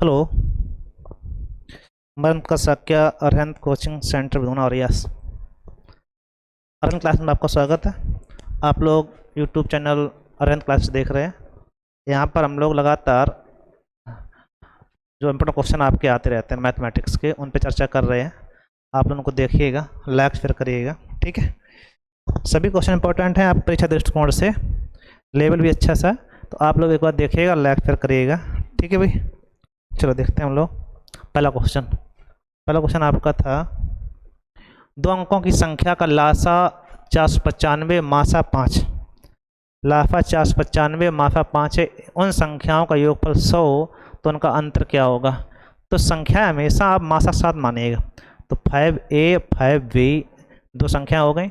Hello. मैं उनका Sakya Arhant coaching centre भदूना और यस अरहंत क्लास में आपका स्वागत है। आप लोग यूट्यूब चैनल अरहंत क्लास देख रहे हैं। यहाँ पर हम लोग लगातार जो इम्पोर्टेंट क्वेश्चन आपके आते रहते हैं मैथमेटिक्स के, उन पर चर्चा कर रहे हैं। आप लोगों को देखिएगा, लाइक शेयर करिएगा, ठीक है। सभी क्वेश्चन इंपॉर्टेंट हैं आप परीक्षा दृष्टिकोण से, लेवल भी अच्छा सा, तो आप लोग एक बार देखिएगा, लाइक शेयर करिएगा, ठीक है भाई। चलो देखते हैं हम लोग पहला क्वेश्चन आपका था, दो अंकों की संख्या का लासा 495 मासा 5, लाफा 495 माफा 5 है, उन संख्याओं का योगफल 100, तो उनका अंतर क्या होगा। तो संख्या हमेशा आप मासा के साथ मानिएगा। तो 5a 5b दो संख्या हो गई।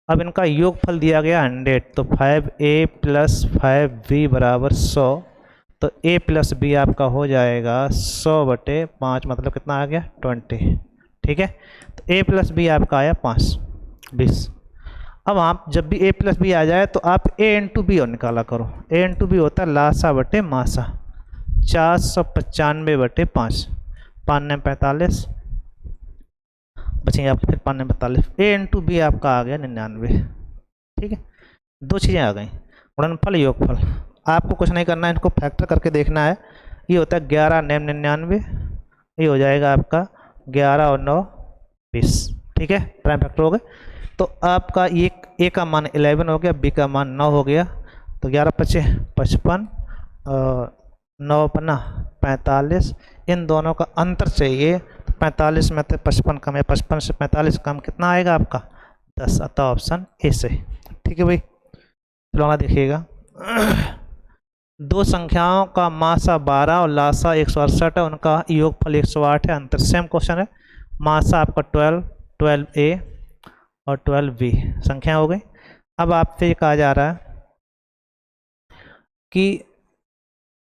अब इनका योगफल दिया गया 100, तो 5a प्लस 5b बराबर 100। तो a प्लस b आपका हो जाएगा 100/5, मतलब कितना आ गया 20, ठीक है। तो a प्लस बी आपका आया 5, 20। अब आप जब भी a प्लस बी आ जाए तो आप a इंटू बी और निकाला करो। a इंटू बी होता है लासा बटे मासा, 495/5, 5 ने 45 बचेंगे आपके, फिर 5 ने 45। a इंटू बी आपका आ गया 99, ठीक है। दो चीज़ें आ गई, गुणनफल योगफल। आपको कुछ नहीं करना है, इनको फैक्टर करके देखना है। ये होता है 11 9 99, ये हो जाएगा आपका 11 और 9 20, ठीक है। प्राइम फैक्टर हो गए। तो आपका ये ए का मान 11 हो गया, बी का मान 9 हो गया। तो 11 पचे 55, 9 पन्ना 45, इन दोनों का अंतर चाहिए। तो 45 में से 55 कम है, 55 से 45 कम कितना आएगा आपका 10, अतः ऑप्शन ए से, ठीक है भाई। चलो देखिएगा, दो संख्याओं का मासा 12 और लासा 168 है, उनका योगफल 108 है, अंतर सेम क्वेश्चन है। मासा आपका 12a और 12b संख्या हो गई। अब आपसे कहा जा रहा है कि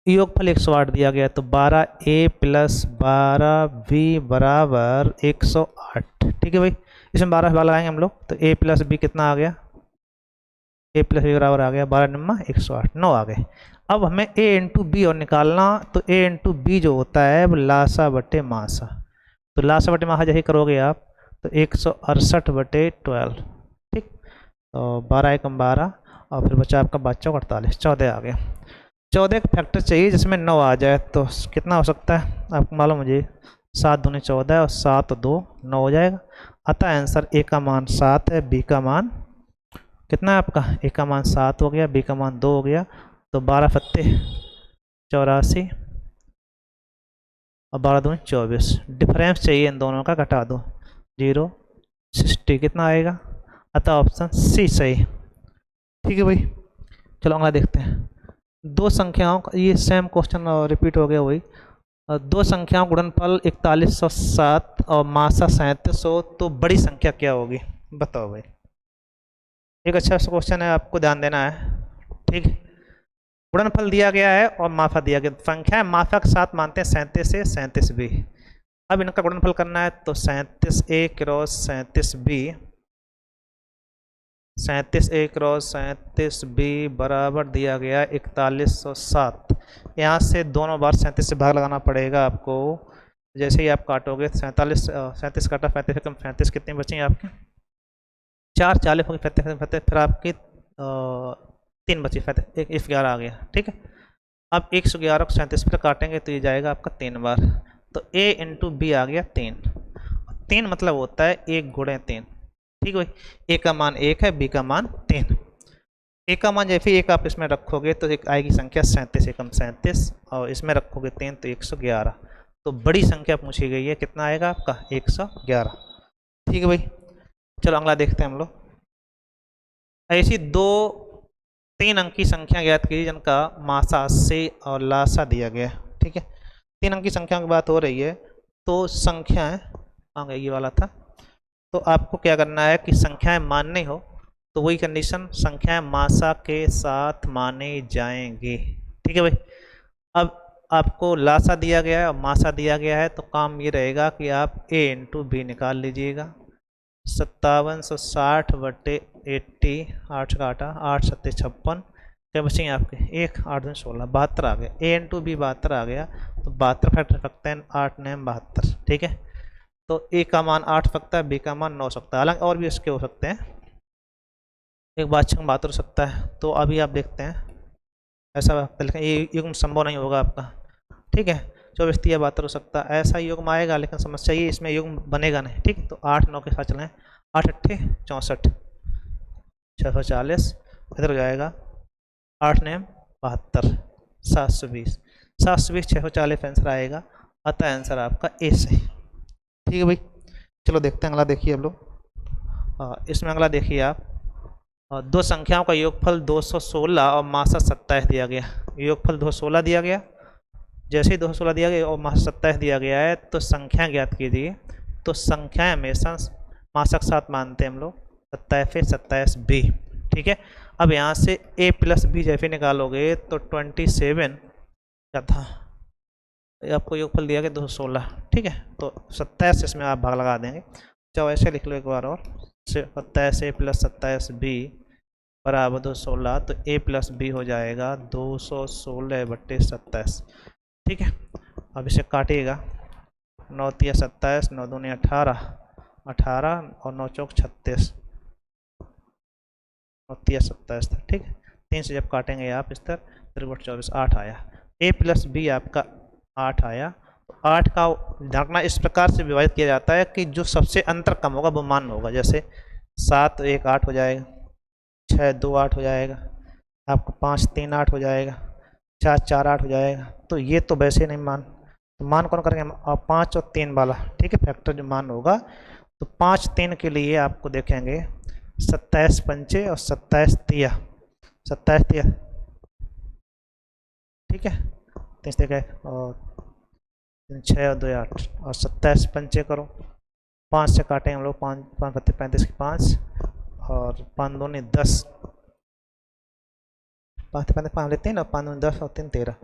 योगफल 108 दिया गया, तो 12a प्लस 12b बराबर 108, ठीक है भाई। इसमें 12 लगाएंगे हम लोग, तो a प्लस बी कितना आ गया, a प्लस बी बराबर आ गया 12 नम्मा 108, 9 आ गए। अब हमें a इंटू बी और निकालना, तो a इंटू बी जो होता है वो लासा बटे मासा। तो लासा बटे मासा जैसे करोगे आप, तो 168/12, ठीक। तो 12 एकम 12, और फिर बचा आपका 12 48, 14 आ गया। 14 का फैक्टर चाहिए जिसमें 9 आ जाए, तो कितना हो सकता है आपको मालूम, मुझे 7 दूनी 14 और 7 2 9 हो जाएगा। अतः आंसर ए का मान 7 है, बी का मान कितना है आपका, ए का मान 7 हो गया, बी का मान 2 हो गया। तो 12 फत्ते 84 और 12 दूनी 24, डिफरेंस चाहिए इन दोनों का, घटा दो 0 60, कितना आएगा, अतः ऑप्शन सी सही, ठीक है भाई। चलो अगला देखते हैं। दो संख्याओं का, ये सेम क्वेश्चन रिपीट हो गया वही। दो संख्याओं गुणनफल 4107 और मासा 3700, तो बड़ी संख्या क्या होगी बताओ भाई। एक अच्छा सा क्वेश्चन है, आपको ध्यान देना है, ठीक। गुणनफल दिया गया है और माफा दिया गया, संख्या है माफा के साथ मानते हैं 37 a 37b। अब इनका गुणनफल करना है, तो 37a cross 37b, 37a cross 37b बराबर दिया गया 4107। यहाँ से दोनों बार 37 से भाग लगाना पड़ेगा आपको। जैसे ही आप काटोगे 37 काटा 35 कम 37, कितने बचेंगे आपके 4 40 होगी, 35 फिर आपकी 3 बची, 11 आ गया, ठीक है। अब 111 को 37 पर काटेंगे तो ये जाएगा आपका 3 बार। तो a इंटू बी आ गया 3, 3 मतलब होता है 1 गुणे 3, ठीक है भाई। a का मान 1 है, b का मान 3। a का मान जैसे 1 आप इसमें रखोगे तो एक आएगी संख्या 37 एकम 37, और इसमें रखोगे 3 तो 111। तो बड़ी संख्या पूछी गई है, कितना आएगा आपका 111, ठीक है भाई। चलो अगला देखते हैं हम लोग। ऐसी दो 3 अंक की संख्या ज्ञात कीजिए जिनका मासा 80 और लासा दिया गया, ठीक है। 3 अंक की संख्या की बात हो रही है, तो संख्याएं आगे ये वाला था। तो आपको क्या करना है कि संख्याएं माननी हो तो वही कंडीशन, संख्याएं मासा के साथ माने जाएंगे, ठीक है भाई। अब आपको लासा दिया गया है और मासा दिया गया है, तो काम ये रहेगा कि आप a इंटू बी निकाल लीजिएगा। 5760/80, 8 का 8 8 7 56, क्या बचेंगे आपके 1 8 2 16, 72 आ गया। a इंटू बी 72 आ गया, तो 72 फैक्टर सकते हैं 8 9 72, ठीक है। तो ए का मान 8 सकता है, बी का मान 9 सकता है, हालांकि और भी इसके हो सकते हैं, एक बात 72 हो सकता है। तो अभी आप देखते हैं ऐसा लेकिन ये युग्म संभव नहीं होगा आपका, ठीक है। 24 3 72 हो सकता है, ऐसा युग्म आएगा, लेकिन समस्या ये इसमें युग्म बनेगा नहीं, ठीक है। तो 8 9 के साथ चलें, 8 अट्ठे 64 640, इधर हो जाएगा 8 9 72 720 720 640 आंसर आएगा, अतः आंसर आपका ए सही, ठीक है भाई। चलो देखते हैं अगला, देखिए अब लोग इसमें अगला देखिए आप, दो संख्याओं का योगफल 216 और मासा 27 दिया गया। योगफल 216 दिया गया, जैसे ही 216 दिया गया और मासा 27 दिया गया है, तो संख्या ज्ञात कीजिए। तो संख्या हमेशा मासा के साथ मानते हैं हम लोग, 27 27 बी, ठीक है। अब यहाँ से a प्लस बी जैसे निकालोगे तो 27 क्या था, आपको योगफल दिया गया 216, ठीक है। तो 27 इसमें आप भाग लगा देंगे, चाहे ऐसे लिख लो एक बार और, 27 a प्लस 27 b बराबर 216, तो a प्लस बी हो जाएगा 216/27, ठीक है। अब इसे काटिएगा, 9 3 27, 9 दूनी 18 18 और 9 चौक 36, 9 3 27 था, ठीक है। 3 से जब काटेंगे आप इस तरह 3/24 8 आया, a प्लस बी आपका 8 आया। तो 8 का ढांकना इस प्रकार से विभाजित किया जाता है कि जो सबसे अंतर कम होगा वो मान होगा, जैसे 7 1 8 हो जाएगा, 6 2 8 हो जाएगा, आपका 5 3 8 हो जाएगा, 4 4 8 हो जाएगा। तो ये तो वैसे नहीं मान, तो मान कौन करेंगे, 5 और 3 वाला, ठीक है, फैक्टर जो मान होगा। तो 5 3 के लिए आपको देखेंगे 27 पंचे और 27 तिया, 27 तिया, ठीक है, 3 और 6 और 2 8 और 27 पंचे करो, 5 से काटेंगे हम लोग, 5 5 35 की 5 और 5 दूनी 10, 5 5 5 लेते हैं ना, 5 दूनी 10 और 3 13,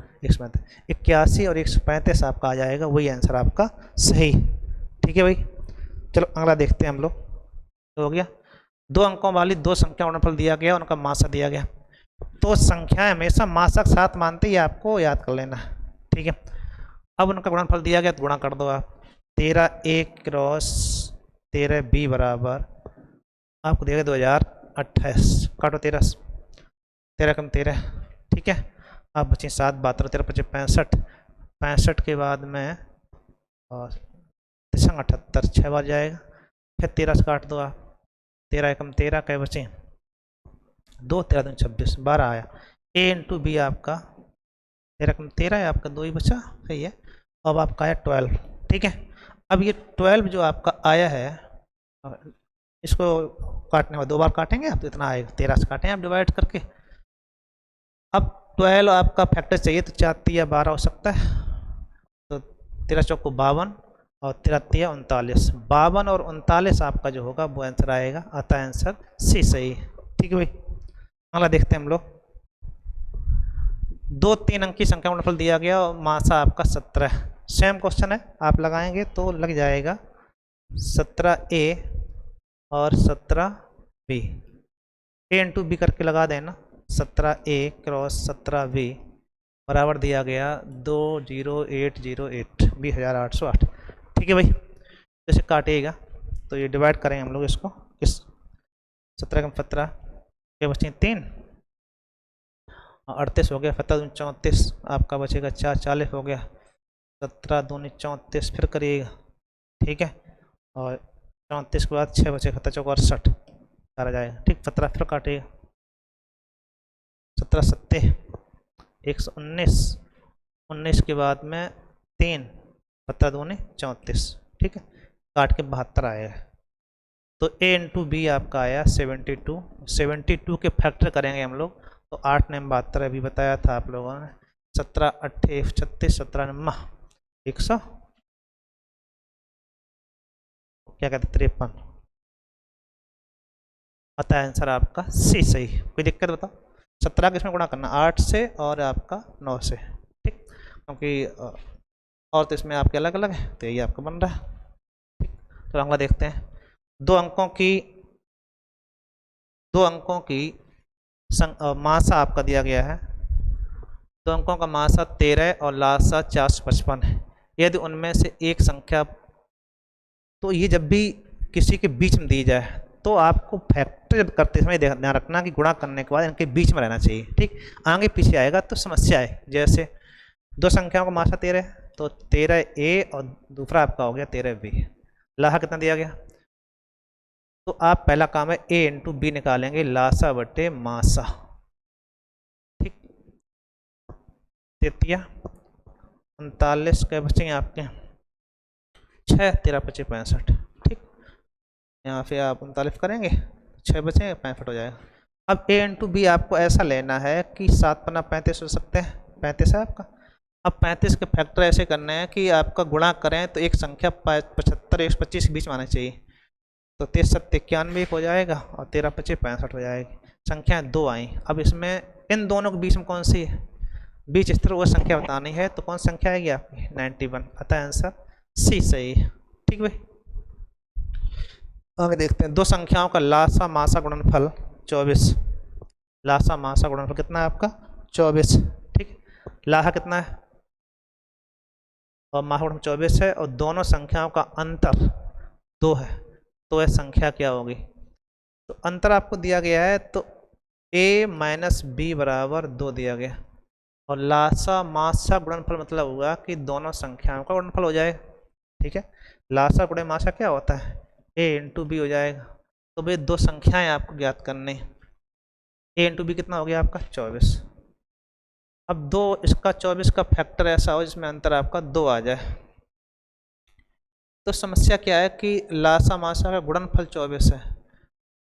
81 और 135 आपका आ जाएगा, वही आंसर आपका सही, ठीक है भाई। चलो अगला देखते हैं हम लोग, तो हो गया, 2 अंकों वाली 2 संख्या गुणनफल दिया गया, उनका मासा दिया गया। तो संख्याएं हमेशा मासा के साथ मानते ही आपको याद कर लेना, ठीक है। अब उनका गुणनफल दिया गया तो गुणा कर दो आप, 13 a क्रॉस 13 b बराबर आपको दिया गया 2028, काटो 13 13 कम 13, ठीक है। अब बचे 7 72 13 25 65, 65 के बाद में 78 6 बार जाएगा, फिर 13 से काट दो आप, 13 कम 13 कै बचे 2 13 2 26 12 आया, a इंटू बी आपका 13 कम 13 है आपका 2 ही बचा, सही है। अब आपका आया 12, ठीक है। अब ये 12 जो आपका आया है, इसको काटने में 2 बार काटेंगे आप, तो इतना आएगा, 13 से काटें आप डिवाइड करके। अब 12 आपका फैक्टर चाहिए, तो 4 3 12 हो सकता है, तो 13 चौक को 52 और 13 3 39, 52 और 39 आपका जो होगा वो आंसर आएगा, अतः आंसर सी सही, ठीक है भाई। अगला देखते हैं हम लोग, 2 3 अंक की संख्या गुणनफल दिया गया और मासा आपका 17, सेम क्वेश्चन है, आप लगाएंगे तो लग जाएगा 17a और 17b, a इंटू बी करके लगा देना, 17a क्रॉस 17b बराबर दिया गया 20808 20,808, ठीक है भाई। जैसे काटिएगा तो ये डिवाइड करेंगे हम लोग इसको, किस 17 कम 17 के बचे 3, 38 हो गया, 17 34 आपका बचेगा 4 40 हो गया, 17 दूनी 34 फिर करिएगा, ठीक है, और 34 के बाद 6 बचे, 17 चौक 68 4 आ जाएगा, ठीक। 17 फिर काटिएगा, 17 सत्ते 119, 19 के बाद में 3, 17 दूनी 34, ठीक है, काट के 72 आएगा। तो a इंटू बी आपका आया 72, 72 के फैक्टर करेंगे हम लोग, तो 8 9 72 अभी बताया था आप लोगों ने, 17 8 36 17 9 100 क्या कहते 53, अतः आंसर आपका सी सही। कोई दिक्कत बताओ, 17 किसमें गुणा करना, 8 से और आपका 9 से, ठीक, क्योंकि और तो इसमें आपके अलग अलग है, तो यही आपका बन रहा है, ठीक। तो अगला देखते हैं, 2 अंकों की मासा आपका दिया गया है, 2 दो अंकों का मासा 13 और लासा 455 है। यदि उनमें से एक संख्या, तो ये जब भी किसी के बीच में दी जाए तो आपको फैक्टर जब करते समय ध्यान रखना कि गुणा करने के बाद इनके बीच में रहना चाहिए। ठीक, आगे पीछे आएगा तो समस्या है। जैसे दो संख्याओं का मासा 13 है तो 13A और दूसरा आपका हो गया 13B। लाहा कितना दिया गया, तो आप पहला काम है A इंटू बी निकालेंगे, लासा बटे मासा। ठीक, 33 39 के बचेंगे आपके 6 13 25 65। ठीक, यहाँ पे आप 39 करेंगे 6 बचेंगे 65 हो जाएगा। अब A इंटू बी आपको ऐसा लेना है कि 7 पन्ना 35 हो सकते हैं, 35 है आपका। अब 35 के फैक्टर ऐसे करने हैं कि आपका गुणा करें तो एक संख्या 75 125 के बीच में आना चाहिए। तो 23 7 91 हो जाएगा और 13 25 65 हो जाएगी। संख्याएं दो आई। अब इसमें इन दोनों के बीच में कौन सी है, बीच स्तर वो संख्या बतानी है, तो कौन संख्या आएगी आपकी 91। अतः आंसर सी सही है। ठीक भाई, आगे देखते हैं। दो संख्याओं का लासा मासा गुणनफल 24। लासा मासा गुणनफल कितना है आपका 24। ठीक, लाहा कितना है और मासा गुणनफल 24 है और दोनों संख्याओं का अंतर 2 है, तो यह संख्या क्या होगी। तो अंतर आपको दिया गया है तो a माइनस बी बराबर 2 दिया गया और लासा मासा गुणनफल मतलब हुआ कि दोनों संख्याओं का गुणनफल हो जाएगा। ठीक है, लासा गुणे मासा क्या होता है a इंटू बी हो जाएगा। तो भाई दो संख्याएं आपको ज्ञात करनी, a इंटू बी कितना हो गया आपका 24। अब दो इसका 24 का फैक्टर ऐसा हो जिसमें अंतर आपका 2 आ जाए। तो समस्या क्या है कि लासा मासा का गुणनफल 24 है,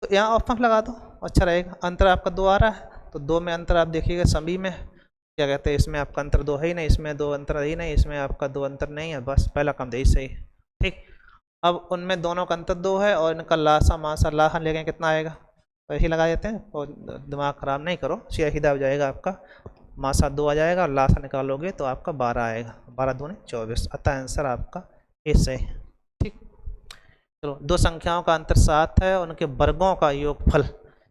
तो यहाँ ऑप्शन लगा दो अच्छा रहेगा। अंतर आपका 2 आ रहा है तो 2 में अंतर आप देखिएगा सभी में क्या कहते हैं, इसमें आपका अंतर 2 है ही नहीं, इसमें 2 अंतर है ही नहीं, इसमें आपका 2 अंतर नहीं है, बस पहला काम यही सही है। ठीक, अब उनमें दोनों का अंतर 2 है और इनका लासा मासा लाहा ले गए कितना आएगा, तो ऐसे ही लगा देते हैं और दिमाग ख़राब नहीं करो, सीधा हो जाएगा आपका। मासा 2 आ जाएगा और लासा निकालोगे तो आपका 12 आएगा, 12 दूनी 24। अतः आंसर आपका ए सही। ठीक, चलो दो संख्याओं का अंतर 7 है, उनके वर्गों का योगफल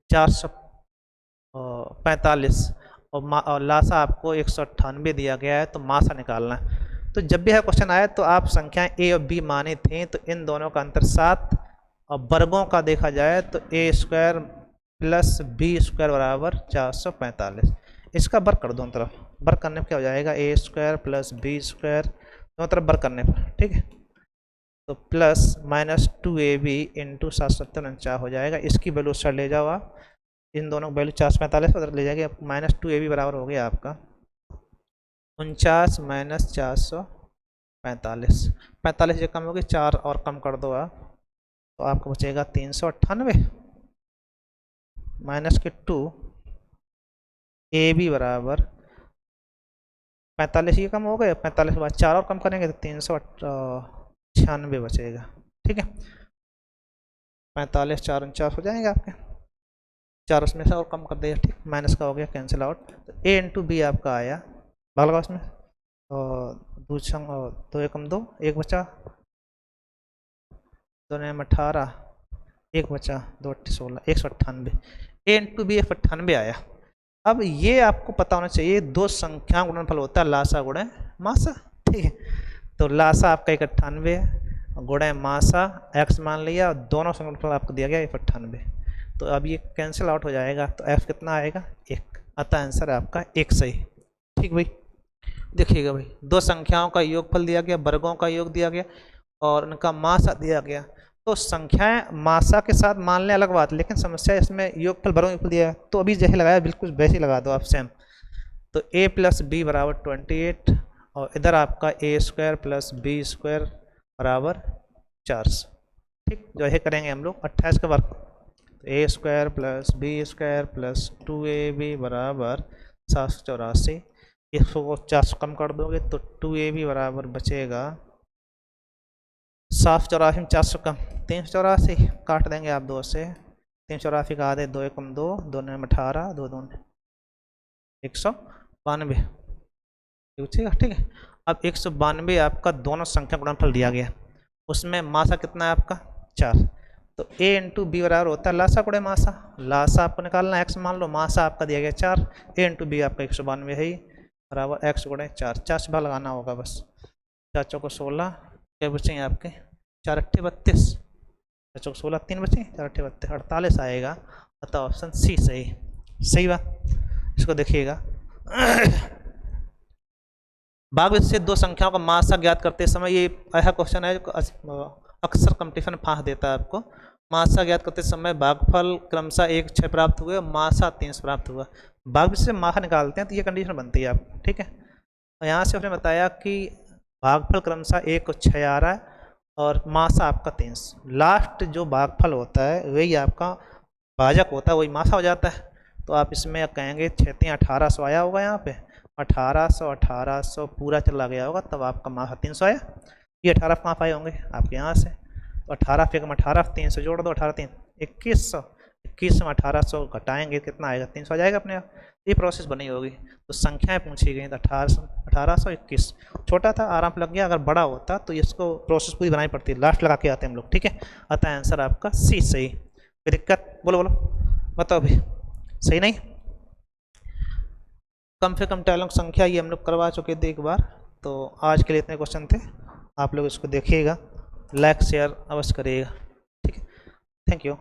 445 और लासा आपको 198 दिया गया है, तो मासा निकालना है। तो जब भी है क्वेश्चन आए तो आप संख्याएं ए और बी माने थे, तो इन दोनों का अंतर 7 और वर्गों का देखा जाए तो A square plus B square बराबर 445। इसका वर्ग कर दो दोनों तरफ, वर्ग करने पर क्या हो जाएगा ए स्क्वायर प्लस बी स्क्वायर, दोनों तरफ वर्ग करने पर। ठीक है, तो प्लस माइनस 2ab इंटू 749 हो जाएगा। इसकी वैल्यू सर ले जाओ आप, इन दोनों की वैल्यू 445 उधर ले जाएगी, माइनस 2ab बराबर हो गया आपका 49 माइनस 445। 45 से कम होगी, 4 और कम कर दो आप तो आपको बचेगा 398 माइनस के 2 ab बराबर 45 ये कम हो गए, 45 के बाद 4 और कम करेंगे तो 396 बचेगा। ठीक है, 45 4 49 हो जाएंगे आपके, 4 उसमें से और कम कर दिया। ठीक, माइनस का हो गया कैंसिल आउट, तो a इंटू बी आपका आया भाग लगा उसमें और दो एकम 2 एक बचा, 2 में 18 एक बचा, 2 8 16 198, a इंटू बी 198 आया। अब ये आपको पता होना चाहिए दो संख्या गुणनफल होता है लासा गुणे मासा। ठीक है, तो लासा आपका 198 गुणे मासा x मान लिया और दोनों गुणनफल आपको दिया गया 198, तो अब ये कैंसिल आउट हो जाएगा, तो f कितना आएगा 1। अतः आंसर आपका 1 सही। ठीक भाई, देखिएगा भाई दो संख्याओं का योगफल दिया गया, वर्गों का योग दिया गया और उनका मासा दिया गया, तो संख्याएं मासा के साथ मान लें अलग बात, लेकिन समस्या इसमें योगफल वर्गों योगफल दिया है, तो अभी जैसे लगाया बिल्कुल वैसे ही लगा दो आप सेम। तो a प्लस बी बराबर 28 और इधर आपका ए स्क्वायर प्लस बी स्क्वायर बराबर 400। ठीक, जो है करेंगे हम लोग 28 का वर्ग, तो A square plus B square plus 2ab बराबर 784। इसको 400 कम कर दोगे तो 2ab बराबर बचेगा 784 में 400 कम 384, काट देंगे आप 2 से, 384 का आधे 2 एकम 2, 2 में 18, 2 2 192 पूछेगा। ठीक है, अब 192 आपका दोनों संख्या गुणनफल दिया गया, उसमें मासा कितना है आपका 4, तो a इंटू बी बराबर होता है लासा गुणे मासा, लासा आपको निकालना है x मान लो, मासा आपका दिया गया 4, a इंटू बी आपका 192 है ही, बराबर x गुणे 4, 4 से भाग लगाना होगा बस। 4 चौको 16, क्या बचेंगे आपके 4 अट्ठे 32, 4 चौको 16, 3 बचे, 4 अट्ठे 32, 48 आएगा। अतः ऑप्शन सी सही। सही बात। इसको देखिएगा भाग से दो संख्याओं का मासा ज्ञात करते समय, ये ऐसा क्वेश्चन है जो अक्सर कंपटीशन फाँस देता है आपको। मासा ज्ञात करते समय भागफल क्रमशः 1 6 प्राप्त हुए और मासा 3 प्राप्त हुआ। भाग से मासा निकालते हैं तो ये कंडीशन बनती है आप, ठीक है। और यहाँ से उसने बताया कि भागफल क्रमशः 1 और 6 आ रहा है और मासा आपका 3। लास्ट जो भागफल होता है वही आपका भाजक होता है, वही मासा हो जाता है। तो आप इसमें कहेंगे 6 1800 आया होगा यहाँ पे, 1800 पूरा चला गया होगा तब आपका मासा 300 आया। ये 18 कहाँ पाए होंगे आपके यहाँ से, तो 18 फेंक में 18 300 जोड़ दो, 18 3 2100, 21 में 1800 घटाएंगे कितना आएगा 300 आ जाएगा अपने आप। ये प्रोसेस बनी होगी। तो संख्याएं पूछी गई तो 1821 छोटा था, आराम से लग गया। अगर बड़ा होता तो इसको प्रोसेस पूरी बनानी पड़ती है, लास्ट लगा के आते हैं हम लोग, ठीक है। अतः आंसर आपका सी सही। कोई दिक्कत? बोलो बोलो बताओ भाई, सही नहीं? कम से कम टैलेंट संख्या ये हम लोग करवा चुके थे एक बार। तो आज के लिए इतने क्वेश्चन थे, आप लोग इसको देखिएगा, लाइक शेयर अवश्य करिएगा, ठीक है। Thank you.